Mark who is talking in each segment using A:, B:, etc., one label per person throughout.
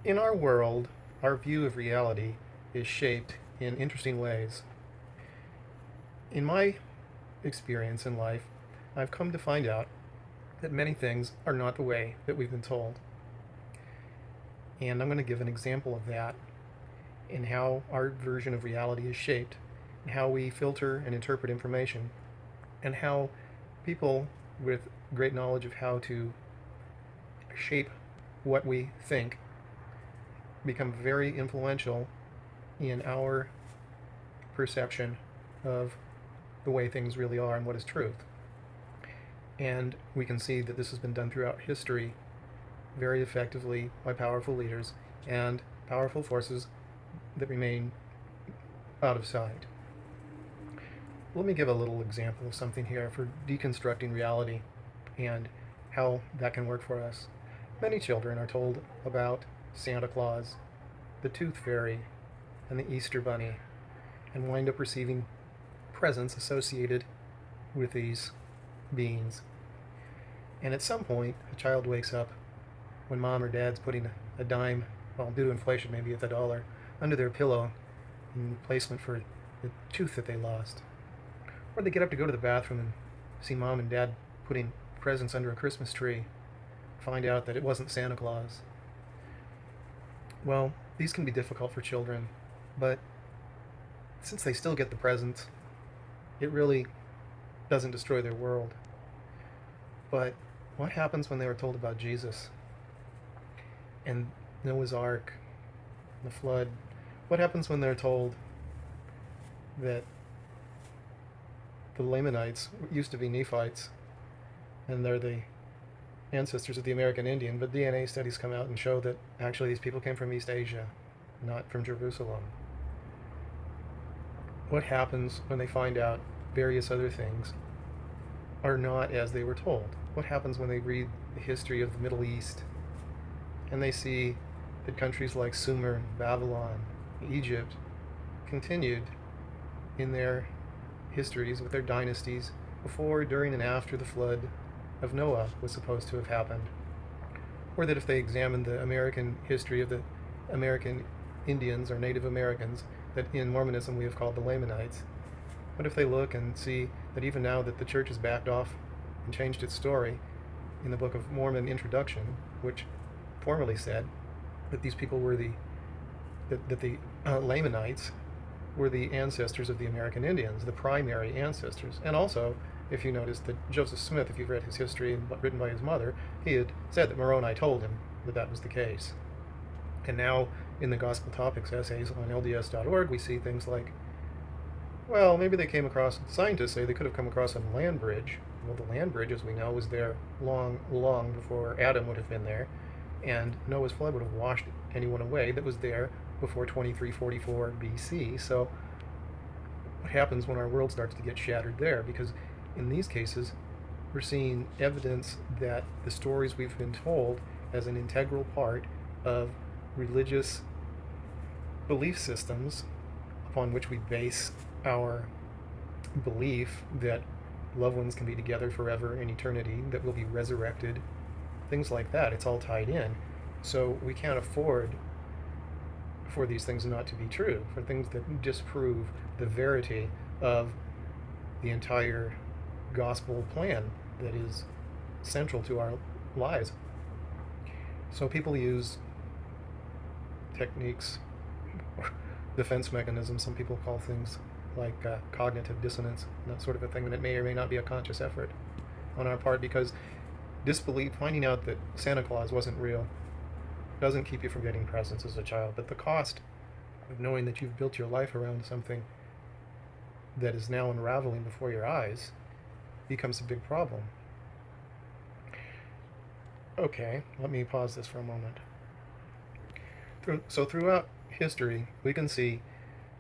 A: In our world, our view of reality is shaped in interesting ways. In my experience in life, I've come to find out that many things are not the way that we've been told. And I'm going to give an example of that in how our version of reality is shaped, and how we filter and interpret information, and how people with great knowledge of how to shape what we think become very influential in our perception of the way things really are and what is truth. And we can see that this has been done throughout history very effectively by powerful leaders and powerful forces that remain out of sight. Let me give a little example of something here for deconstructing reality and how that can work for us. Many children are told about Santa Claus, the Tooth Fairy, and the Easter Bunny, and wind up receiving presents associated with these beings. And at some point, a child wakes up when mom or dad's putting a dime, well, due to inflation, maybe it's $1, under their pillow in replacement for the tooth that they lost. Or they get up to go to the bathroom and see mom and dad putting presents under a Christmas tree, find out that it wasn't Santa Claus. Well, these can be difficult for children, but since they still get the presents, it really doesn't destroy their world. But what happens when they were told about Jesus and Noah's Ark, the flood? What happens when they're told that the Lamanites used to be Nephites and they're the ancestors of the American Indian, but DNA studies come out and show that actually these people came from East Asia, not from Jerusalem? What happens when they find out various other things are not as they were told? What happens when they read the history of the Middle East and they see that countries like Sumer, Babylon, Egypt continued in their histories with their dynasties before, during, and after the flood of Noah was supposed to have happened? Or that if they examined the American history of the American Indians or Native Americans that in Mormonism we have called the Lamanites, what if they look and see that even now that the church has backed off and changed its story in the Book of Mormon introduction, which formerly said that these people were the Lamanites were the ancestors of the American Indians, the primary ancestors. And also, if you notice that Joseph Smith, if you've read his history and written by his mother, he had said that Moroni told him that that was the case. And now in the Gospel Topics essays on LDS.org, we see things like, well, maybe they came across, scientists say they could have come across a land bridge. Well, the land bridge, as we know, was there long, long before Adam would have been there, and Noah's flood would have washed anyone away that was there before 2344 BC. So what happens when our world starts to get shattered there? Because in these cases, we're seeing evidence that the stories we've been told as an integral part of religious belief systems upon which we base our belief that loved ones can be together forever in eternity, that we'll be resurrected, things like that. It's all tied in. So we can't afford for these things not to be true, for things that disprove the verity of the entire gospel plan that is central to our lives. So people use techniques, defense mechanisms, some people call things like cognitive dissonance, and that sort of a thing, and it may or may not be a conscious effort on our part, because disbelief, finding out that Santa Claus wasn't real, doesn't keep you from getting presents as a child, but the cost of knowing that you've built your life around something that is now unraveling before your eyes becomes a big problem. Okay, let me pause this for a moment. So throughout history, we can see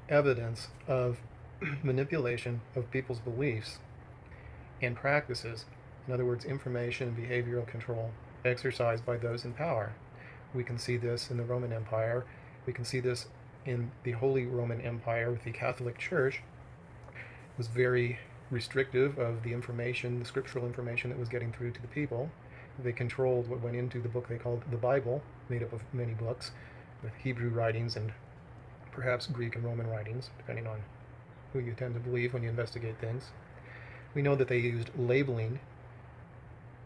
A: evidence of manipulation of people's beliefs and practices. In other words, information and behavioral control exercised by those in power. We can see this in the Roman Empire. We can see this in the Holy Roman Empire with the Catholic Church. It was very restrictive of the information, the scriptural information that was getting through to the people. They controlled what went into the book they called the Bible, made up of many books, with Hebrew writings and perhaps Greek and Roman writings, depending on who you tend to believe when you investigate things. We know that they used labeling.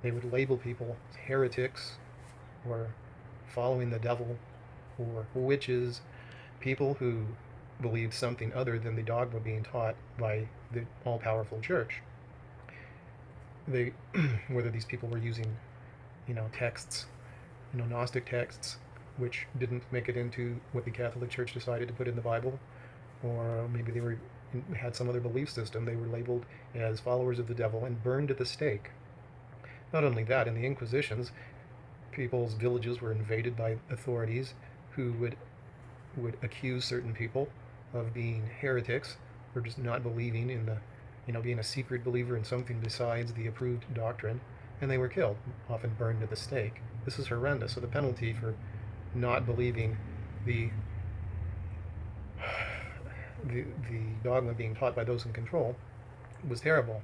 A: They would label people as heretics, or following the devil, or witches, people who believed something other than the dogma being taught by the all-powerful church. They, whether these people were using, texts, Gnostic texts, which didn't make it into what the Catholic Church decided to put in the Bible, or maybe they had some other belief system. They were labeled as followers of the devil and burned at the stake. Not only that, in the Inquisitions, people's villages were invaded by authorities who would accuse certain people of being heretics, or just not believing in the, being a secret believer in something besides the approved doctrine, and they were killed, often burned at the stake. This is horrendous. So the penalty for not believing the dogma being taught by those in control was terrible.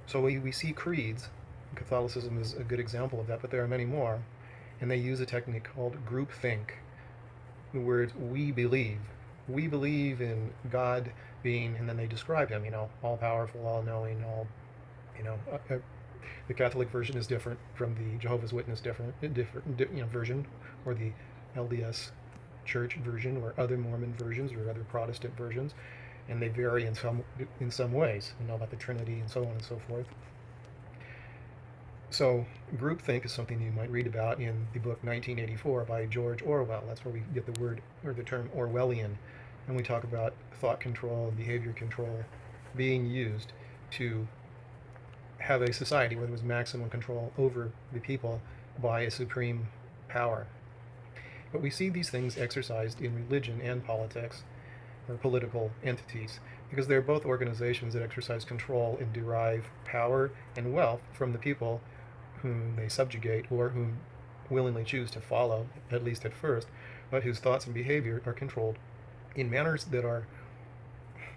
A: So we see creeds. Catholicism is a good example of that, but there are many more, and they use a technique called groupthink. The words "we believe." We believe in God being, and then they describe him, all-powerful, all-knowing, the Catholic version is different from the Jehovah's Witness version, or the LDS Church version, or other Mormon versions, or other Protestant versions, and they vary in some ways, about the Trinity and so on and so forth. So groupthink is something you might read about in the book 1984 by George Orwell. That's where we get the word, or the term, Orwellian. And we talk about thought control and behavior control being used to have a society where there was maximum control over the people by a supreme power. But we see these things exercised in religion and politics, or political entities, because they're both organizations that exercise control and derive power and wealth from the people whom they subjugate, or whom willingly choose to follow, at least at first, but whose thoughts and behavior are controlled in manners that are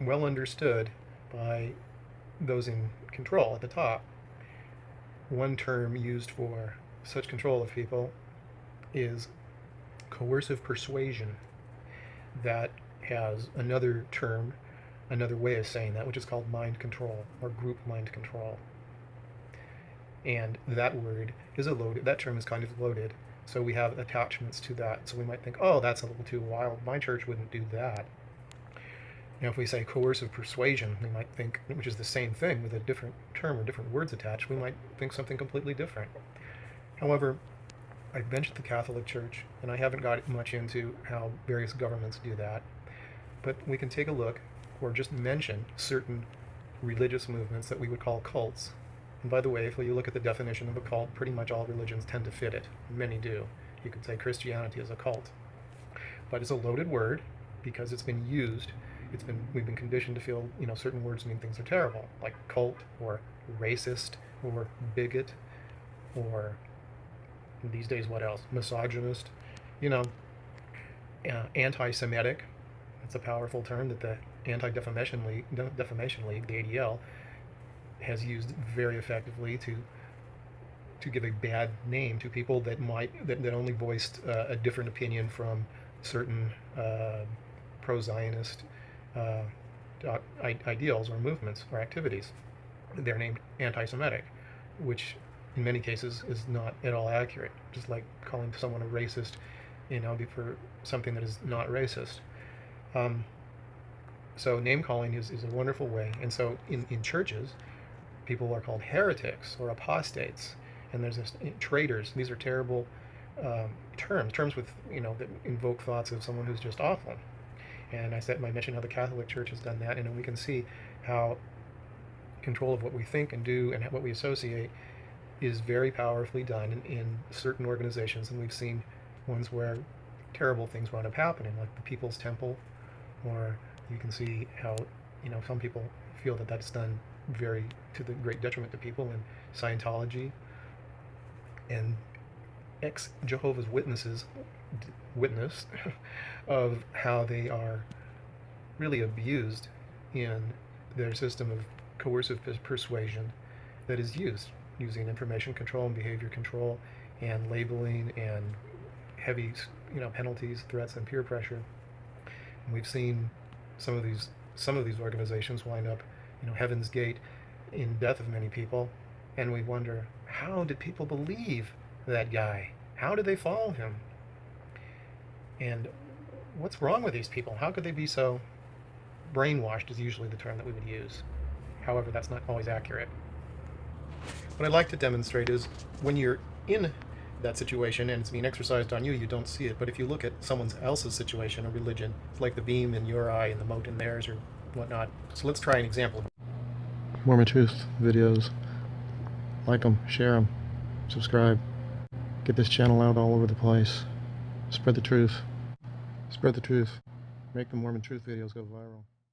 A: well understood by those in control at the top. One term used for such control of people is coercive persuasion. That has another term, another way of saying that, which is called mind control, or group mind control. And that word is that term is kind of loaded, so we have attachments to that. So we might think, oh, that's a little too wild. My church wouldn't do that. If we say coercive persuasion, we might think, which is the same thing with a different term or different words attached, we might think something completely different. However, I've mentioned the Catholic Church, and I haven't got much into how various governments do that. But we can take a look, or just mention, certain religious movements that we would call cults. And by the way, if you look at the definition of a cult, pretty much all religions tend to fit it. Many do. You could say Christianity is a cult. But it's a loaded word because it's been used. We've been conditioned to feel, certain words mean things are terrible, like cult, or racist, or bigot, or these days what else? Misogynist, anti-Semitic. It's a powerful term that the Anti-Defamation League, the ADL, has used very effectively to give a bad name to people that only voiced a different opinion from certain pro-Zionist ideals or movements or activities. They're named anti-Semitic, which in many cases is not at all accurate. Just like calling someone a racist, for something that is not racist. So name calling is a wonderful way. And so in churches, people are called heretics or apostates, and there's traitors. These are terrible terms with that invoke thoughts of someone who's just awful. And I mentioned how the Catholic Church has done that, and we can see how control of what we think and do and what we associate is very powerfully done in certain organizations, and we've seen ones where terrible things wound up happening, like the People's Temple, or you can see how some people feel that that's done to the great detriment to people in Scientology, and ex-Jehovah's Witnesses witness of how they are really abused in their system of coercive persuasion that is using information control and behavior control and labeling and heavy penalties, threats, and peer pressure. And we've seen some of these organizations wind up, Heaven's Gate, in death of many people, and we wonder, how did people believe that guy? How did they follow him? And what's wrong with these people? How could they be so brainwashed, is usually the term that we would use. However, that's not always accurate. What I'd like to demonstrate is when you're in that situation and it's being exercised on you, you don't see it. But if you look at someone else's situation or religion, it's like the beam in your eye and the mote in theirs or whatnot. So let's try an example. Mormon Truth videos. Like them, share them, subscribe. Get this channel out all over the place. Spread the truth. Spread the truth. Make the Mormon Truth videos go viral.